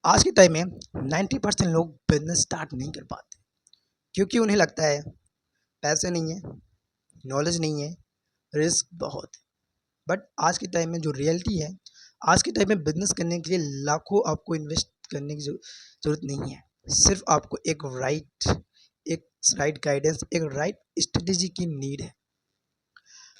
आज के टाइम में 90% लोग बिजनेस स्टार्ट नहीं कर पाते क्योंकि उन्हें लगता है पैसे नहीं है, नॉलेज नहीं है, रिस्क बहुत है। बट आज के टाइम में जो रियलिटी है, आज के टाइम में बिजनेस करने के लिए लाखों आपको इन्वेस्ट करने की ज़रूरत नहीं है। सिर्फ आपको एक राइट गाइडेंस, एक राइट स्ट्रेटेजी की नीड है।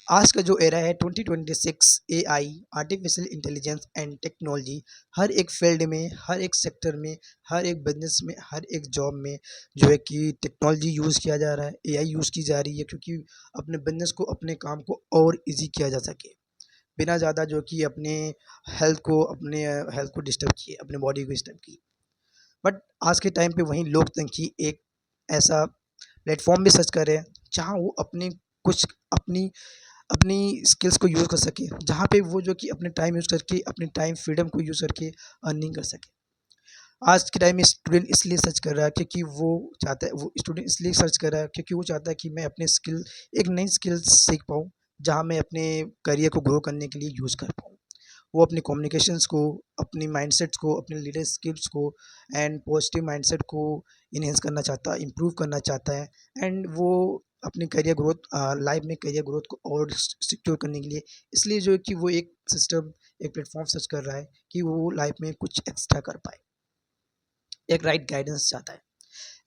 आज का जो एरा है 2026, AI, artificial intelligence and technology हर एक फील्ड में, हर एक सेक्टर में, हर एक बिजनेस में, हर एक जॉब में जो है कि टेक्नोलॉजी यूज़ किया जा रहा है, एआई यूज़ की जा रही है, क्योंकि अपने बिजनेस को, अपने काम को और इजी किया जा सके बिना ज़्यादा जो कि अपने हेल्थ को डिस्टर्ब किए, अपने बॉडी को डिस्टर्ब किए। बट आज के टाइम पे वहीं लोकतंत्र एक ऐसा प्लेटफॉर्म भी सर्च कर रहे हैं जहाँ वो कुछ अपनी अपनी स्किल्स को यूज़ कर सके, जहाँ पे वो जो कि अपने टाइम यूज़ करके, अपने टाइम फ्रीडम को यूज़ करके अर्निंग कर सके। आज के टाइम में स्टूडेंट इसलिए सर्च कर रहा है क्योंकि वो स्टूडेंट इसलिए सर्च कर रहा है क्योंकि वो चाहता है कि मैं अपने स्किल एक नई स्किल सीख पाऊँ, जहाँ मैं अपने करियर को ग्रो करने के लिए यूज़ कर पाऊँ। वो अपनी कम्युनिकेशंस को, अपनी माइंडसेट्स को, अपने लीडर स्किल्स को एंड पॉजिटिव माइंडसेट को इन्हेंस करना चाहता है, इम्प्रूव करना चाहता है। एंड वो अपनी करियर ग्रोथ, लाइफ में करियर ग्रोथ को और सिक्योर करने के लिए इसलिए जो है कि वो एक सिस्टम, एक प्लेटफॉर्म सर्च कर रहा है कि वो लाइफ में कुछ एक्स्ट्रा कर पाए, एक राइट गाइडेंस चाहता है।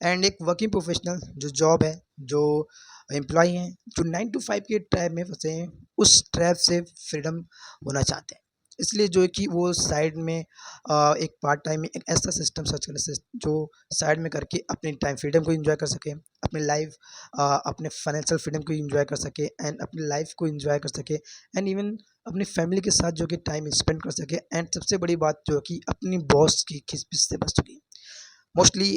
एंड एक वर्किंग प्रोफेशनल जो जॉब है, जो एम्प्लॉय हैं, जो 9 to 5 के ट्रैप में फंसे हैं, उस ट्रैप से फ्रीडम होना चाहते हैं। इसलिए जो है कि वो साइड में एक पार्ट टाइम में एक ऐसा सिस्टम सर्च करें जो साइड में करके अपने टाइम फ्रीडम को एंजॉय कर सके, अपने लाइफ, अपने फाइनेंशियल फ्रीडम को एंजॉय कर सके एंड अपनी लाइफ को एंजॉय कर सके एंड इवन अपनी फैमिली के साथ जो कि टाइम स्पेंड कर सके। एंड सबसे बड़ी बात जो है कि अपनी बॉस की खिसपिस से बच सके। मोस्टली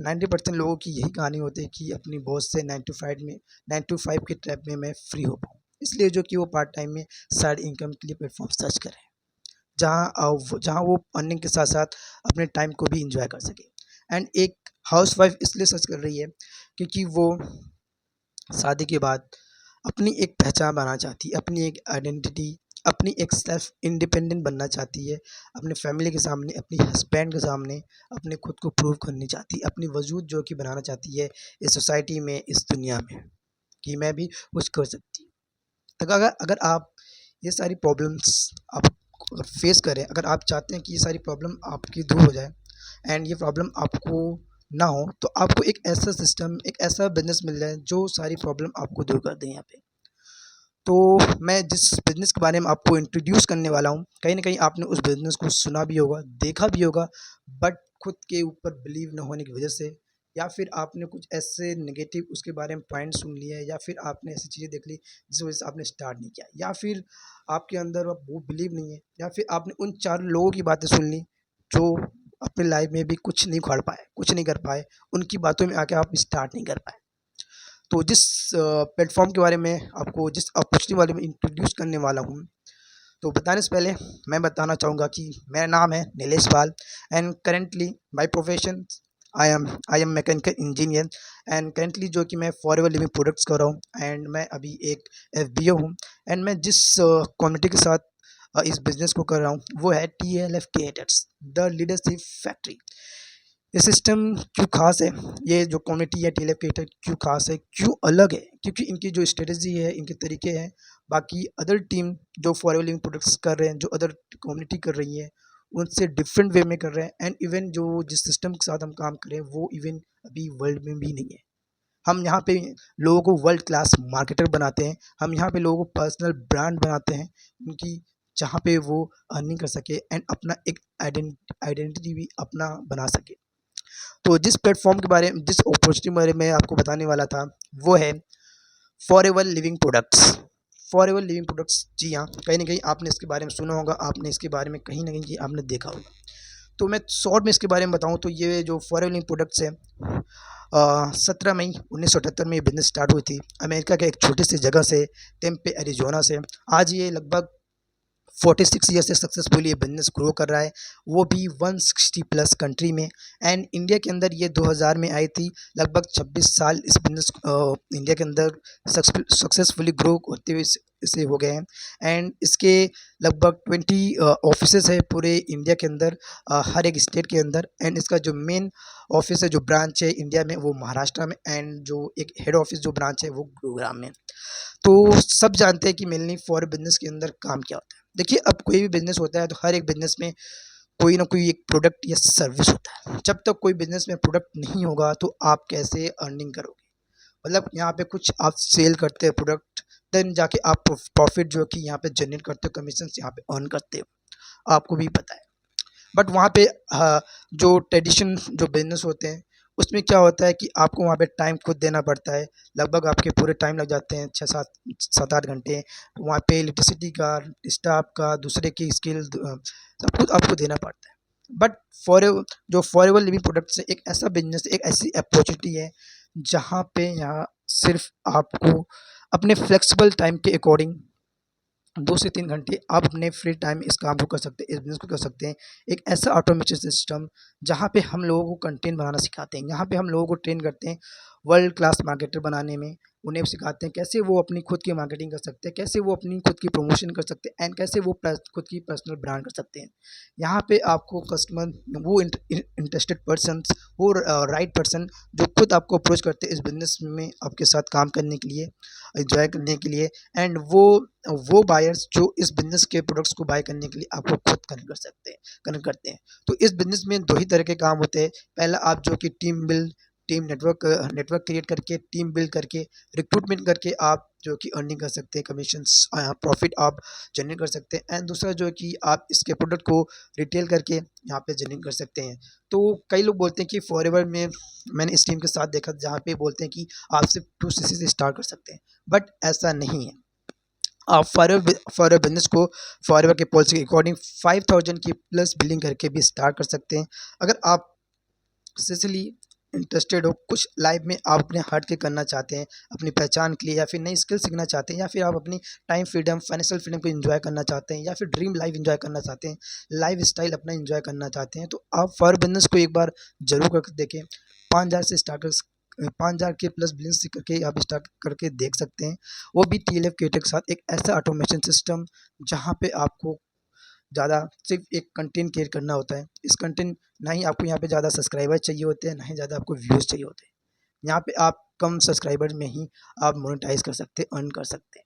90% लोगों की यही कहानी होती है कि अपनी बॉस से 9 to 5 के ट्रैप में मैं फ्री हो पाऊँ, इसलिए जो कि वो पार्ट टाइम में साइड इनकम के लिए प्लेटफॉर्म सर्च करें, जहाँ वो अर्निंग के साथ साथ अपने टाइम को भी इंजॉय कर सके। एंड एक हाउस वाइफ इसलिए सर्च कर रही है क्योंकि वो शादी के बाद अपनी एक पहचान बनाना चाहती है, अपनी एक आइडेंटिटी, अपनी एक सेल्फ इंडिपेंडेंट बनना चाहती है, अपने फैमिली के सामने, अपनी हस्बैंड के सामने अपने खुद को प्रूव करनी चाहती है, अपनी वजूद जो कि बनाना चाहती है इस सोसाइटी में, इस दुनिया में, कि मैं भी कुछ कर सकती हूँ। तो अगर अगर आप ये सारी प्रॉब्लम्स आप अगर फेस करें, अगर आप चाहते हैं कि ये सारी प्रॉब्लम आपकी दूर हो जाए एंड ये प्रॉब्लम आपको ना हो, तो आपको एक ऐसा सिस्टम, एक ऐसा बिजनेस मिल जाए जो सारी प्रॉब्लम आपको दूर कर दे यहाँ पे। तो मैं जिस बिज़नेस के बारे में आपको इंट्रोड्यूस करने वाला हूँ, कहीं न कहीं आपने उस बिज़नेस को सुना भी होगा, देखा भी होगा, बट खुद के ऊपर बिलीव ना होने की वजह से, या फिर आपने कुछ ऐसे नेगेटिव उसके बारे में पॉइंट सुन लिए, या फिर आपने ऐसी चीज़ें देख ली जिस वजह से आपने स्टार्ट नहीं किया, या फिर आपके अंदर अब वो बिलीव नहीं है, या फिर आपने उन 4 लोगों की बातें सुन ली जो अपनी लाइफ में भी कुछ नहीं उखाड़ पाए, कुछ नहीं कर पाए, उनकी बातों में आके आप स्टार्ट नहीं कर पाए। तो जिस प्लेटफ़ॉर्म के बारे में आपको, जिस अपॉर्चुनिटी बारे में इंट्रोड्यूस करने वाला हूँ, तो बताने से पहले मैं बताना चाहूँगा कि मेरा नाम है Nilesh Pal and currently by profession I am mechanical engineer. And currently जो कि मैं फॉरएवर लिविंग प्रोडक्ट्स कर रहा हूँ एंड मैं अभी एक एफबीओ हूँ। एंड मैं जिस कम्युनिटी के साथ इस बिज़नेस को कर रहा हूँ वो है TLF creators, the leadership factory. ये सिस्टम क्यों ख़ास है, ये जो कम्युनिटी है टीएलएफ क्रिएटर क्यों ख़ास है, क्यों अलग है? क्योंकि इनकी जो स्ट्रेटजी है, इनके तरीके हैं, बाकी अदर टीम जो फॉरएवर लिविंग प्रोडक्ट्स कर रहे हैं, जो अदर कम्युनिटी कर रही है, उनसे डिफरेंट वे में कर रहे हैं। एंड इवन जो जिस सिस्टम के साथ हम काम कर रहे हैं वो इवन अभी वर्ल्ड में भी नहीं है। हम यहाँ पे लोगों को वर्ल्ड क्लास मार्केटर बनाते हैं, हम यहाँ पे लोगों को पर्सनल ब्रांड बनाते हैं उनकी, जहाँ पे वो अर्निंग कर सके एंड अपना एक आइडेंटिटी भी अपना बना सके। तो जिस अपॉर्चुनिटी के बारे में आपको बताने वाला था वो है forever living products. Forever living products, जी हाँ, कहीं न कहीं आपने इसके बारे में सुना होगा, आपने इसके बारे में कहीं न कहीं आपने देखा होगा। तो मैं शॉर्ट में इसके बारे में बताऊँ तो ये जो फॉरएवर लिविंग प्रोडक्ट्स है, 17 मई 1978 में ये बिज़नेस स्टार्ट हुई थी, अमेरिका के एक छोटी सी जगह से, टेम्पे, एरिज़ोना से। आज ये लगभग 46 ईयर से सक्सेसफुली ये बिजनेस ग्रो कर रहा है, वो भी 160 प्लस कंट्री में। एंड इंडिया के अंदर ये 2000 में आई थी। लगभग 26 साल इस बिजनेस इंडिया के अंदर सक्सेसफुली ग्रो होते हुए इसे हो गए हैं। एंड इसके लगभग 20 ऑफिसेज है पूरे इंडिया के अंदर, हर एक स्टेट के अंदर। एंड इसका जो मेन ऑफिस है, जो ब्रांच है इंडिया में, वो महाराष्ट्र में। एंड जो एक हेड ऑफिस जो ब्रांच है वो गुरुग्राम में। तो सब जानते हैं कि मेनली फॉर बिजनेस के अंदर काम क्या होता है। देखिए, अब कोई भी बिजनेस होता है तो हर एक बिजनेस में कोई ना कोई एक प्रोडक्ट या सर्विस होता है। जब तक कोई बिजनेस में प्रोडक्ट नहीं होगा तो आप कैसे अर्निंग करोगे? मतलब यहाँ पे कुछ आप सेल करते हैं प्रोडक्ट, देन जाके आप प्रॉफिट जो कि यहाँ पे जनरेट करते हो, कमीशन यहाँ पे अर्न करते हो, आपको भी पता है। बट वहाँ पे जो ट्रेडिशन जो बिजनेस होते हैं उसमें क्या होता है कि आपको वहाँ पे टाइम खुद देना पड़ता है। लगभग आपके पूरे टाइम लग जाते हैं 6 7 8 घंटे। वहाँ पे इलेक्ट्रिसिटी का, स्टाफ का, दूसरे की स्किल, सब कुछ आपको देना पड़ता है। बट फॉर जो फॉरेवर लिविंग प्रोडक्ट्स है, एक ऐसा बिजनेस, एक ऐसी अपॉर्चुनिटी है जहाँ पे यहाँ सिर्फ आपको अपने फ्लेक्सिबल टाइम के अकॉर्डिंग 2 से 3 घंटे आप अपने फ्री टाइम इस काम को कर सकते हैं, इस बिज़नेस को कर सकते हैं। एक ऐसा ऑटोमेशन सिस्टम जहाँ पे हम लोगों को कंटेंट बनाना सिखाते हैं, यहाँ पे हम लोगों को ट्रेन करते हैं वर्ल्ड क्लास मार्केटर बनाने में। उन्हें सिखाते हैं कैसे वो अपनी खुद की मार्केटिंग कर सकते हैं, कैसे वो अपनी खुद की प्रमोशन कर सकते हैं, एंड कैसे वो खुद की पर्सनल ब्रांड कर सकते हैं। यहाँ पे आपको कस्टमर, वो इंटरेस्टेड पर्सन्स, वो राइट पर्सन जो खुद आपको अप्रोच करते हैं इस बिज़नेस में आपके साथ काम करने के लिए, एंजॉय करने के लिए। एंड वो बायर्स जो इस बिज़नेस के प्रोडक्ट्स को बाय करने के लिए आपको खुद कनेक्ट करते हैं। तो इस बिज़नेस में 2 ही तरह के काम होते हैं। पहला, आप जो कि टीम नेटवर्क क्रिएट करके, टीम बिल्ड करके, रिक्रूटमेंट करके आप जो कि अर्निंग कर सकते हैं, कमीशंस, प्रॉफिट आप जनरेट कर सकते हैं। एंड दूसरा जो है कि आप इसके प्रोडक्ट को रिटेल करके यहाँ पे जनरेट कर सकते हैं। तो कई लोग बोलते हैं कि फॉरएवर में, मैंने इस टीम के साथ देखा जहाँ पे बोलते हैं कि आप सिर्फ 2 सीसी से स्टार्ट कर सकते हैं, बट ऐसा नहीं है। आप फॉरएवर बिजनेस को फॉरएवर के पॉलिसी के अकॉर्डिंग 5000 की प्लस बिलिंग करके भी स्टार्ट कर सकते हैं। अगर आप सिंसियरली इंटरेस्टेड हो, कुछ लाइफ में आप अपने हट के करना चाहते हैं अपनी पहचान के लिए, या फिर नई स्किल सीखना चाहते हैं, या फिर आप अपनी टाइम फ्रीडम, फाइनेंशियल फ्रीडम को एंजॉय करना चाहते हैं, या फिर ड्रीम लाइफ एंजॉय करना चाहते हैं, लाइफ स्टाइल अपना एंजॉय करना चाहते हैं, तो आप फॉर बिजनेस को एक बार जरूर करके देखें। 5000 से स्टार्ट कर 5000 के प्लस बिजनेस करके आप स्टार्ट करके देख सकते हैं। वो भी TLF क्रिएटर के साथ, एक ऐसा ऑटोमेशन सिस्टम जहाँ पे आपको ज़्यादा सिर्फ एक कंटेंट क्रिएट करना होता है। इस कंटेंट, ना ही आपको यहाँ पे ज़्यादा सब्सक्राइबर चाहिए होते हैं, ना ही ज़्यादा आपको व्यूज़ चाहिए होते हैं। यहाँ पे आप कम सब्सक्राइबर में ही आप मोनेटाइज़ कर सकते हैं, अर्न कर सकते हैं।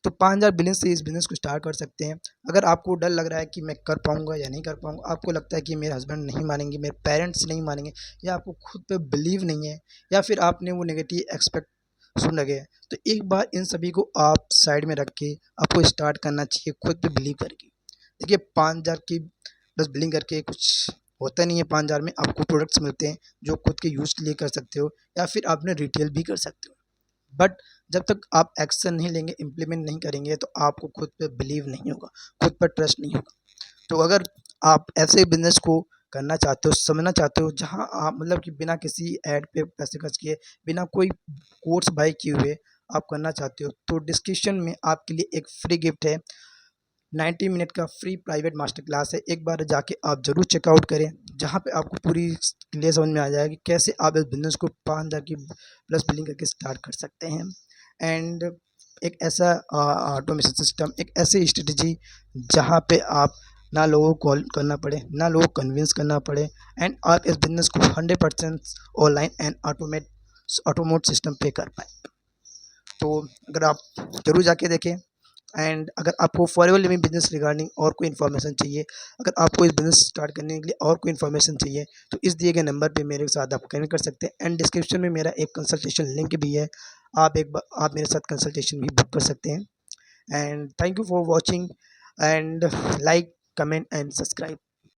तो 5000 बिलियन से इस बिज़नेस को स्टार्ट कर सकते हैं। अगर आपको डर लग रहा है कि मैं कर पाऊँगा या नहीं कर पाऊँगा, आपको लगता है कि मेरे हस्बैंड नहीं मानेंगे, मेरे पेरेंट्स नहीं मानेंगे, या आपको खुद पे बिलीव नहीं है, या फिर आपने वो नेगेटिव एक्सपेक्ट सुन लगे हैं, तो एक बार इन सभी को आप साइड में रख के आपको स्टार्ट करना चाहिए खुद पे बिलीव करके। देखिए, 5000 की बस बिलिंग करके कुछ होता नहीं है। 5000 में आपको प्रोडक्ट्स मिलते हैं जो खुद के यूज़ के लिए कर सकते हो, या फिर आपने रिटेल भी कर सकते हो। बट जब तक आप एक्शन नहीं लेंगे, इम्प्लीमेंट नहीं करेंगे, तो आपको खुद पे बिलीव नहीं होगा, खुद पर ट्रस्ट नहीं होगा। तो अगर आप ऐसे बिजनेस को करना चाहते हो, समझना चाहते हो, जहाँ आप मतलब कि बिना किसी ऐड पे पैसे खर्च किए, बिना कोई कोर्स बाय किए हुए आप करना चाहते हो, तो डिस्क्रिप्शन में आपके लिए एक फ्री गिफ्ट है। 90 मिनट का फ्री प्राइवेट मास्टर क्लास है। एक बार जाके आप ज़रूर चेकआउट करें, जहाँ पे आपको पूरी क्लियर समझ में आ जाएगा कि कैसे आप इस बिज़नेस को 5000 की प्लस बिलिंग करके स्टार्ट कर सकते हैं। एंड एक ऐसा ऑटोमेशन सिस्टम, एक ऐसी स्ट्रेटजी जहाँ पे आप ना लोगों को कॉल करना पड़े, ना लोगों को कन्विंस करना पड़े, एंड आप इस बिज़नेस को 100% ऑनलाइन एंड ऑटोमोट सिस्टम पे कर पाएँ। तो अगर आप ज़रूर जाके देखें। एंड अगर आपको फॉरएवर लिविंग बिजनेस रिगार्डिंग और कोई इन्फॉर्मेशन चाहिए, अगर आपको इस बिज़नेस स्टार्ट करने के लिए और कोई इन्फॉर्मेशन चाहिए, तो इस दिए गए नंबर पे मेरे साथ आप कनेक्ट कर सकते हैं। एंड डिस्क्रिप्शन में मेरा एक कंसल्टेशन लिंक भी है, आप एक बार आप मेरे साथ कंसल्टेशन भी बुक कर सकते हैं। And thank you for watching, and like, comment and subscribe.